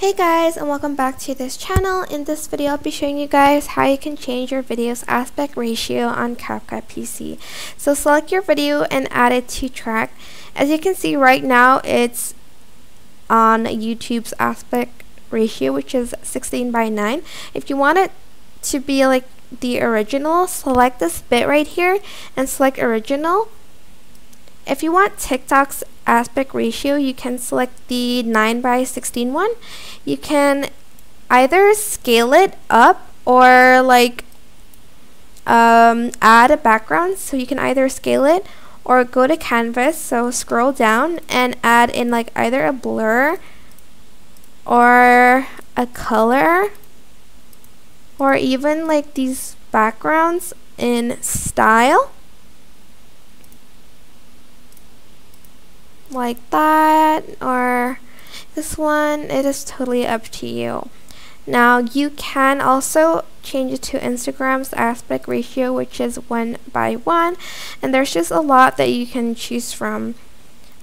Hey guys, and welcome back to this channel. In this video I'll be showing you guys how you can change your video's aspect ratio on CapCut PC. So select your video and add it to track. As you can see right now it's on YouTube's aspect ratio, which is 16:9. If you want it to be like the original, select this bit right here and select original. If you want TikTok's aspect ratio, you can select the 9:16 one. You can either scale it up or like add a background, so you can either scale it or go to canvas, so scroll down and add in like either a blur or a color or even like these backgrounds in style like that, or this one. It is totally up to you. Now you can also change it to Instagram's aspect ratio, which is 1:1, and there's just a lot that you can choose from.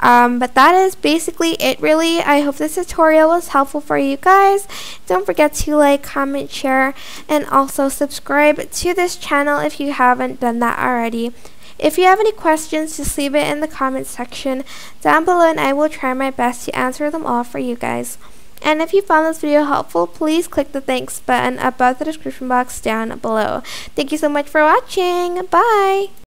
But that is basically it really. I hope this tutorial was helpful for you guys. Don't forget to like, comment, share, and also subscribe to this channel if you haven't done that already. If you have any questions, just leave it in the comment section down below and I will try my best to answer them all for you guys. And if you found this video helpful, please click the thanks button above the description box down below. Thank you so much for watching. Bye!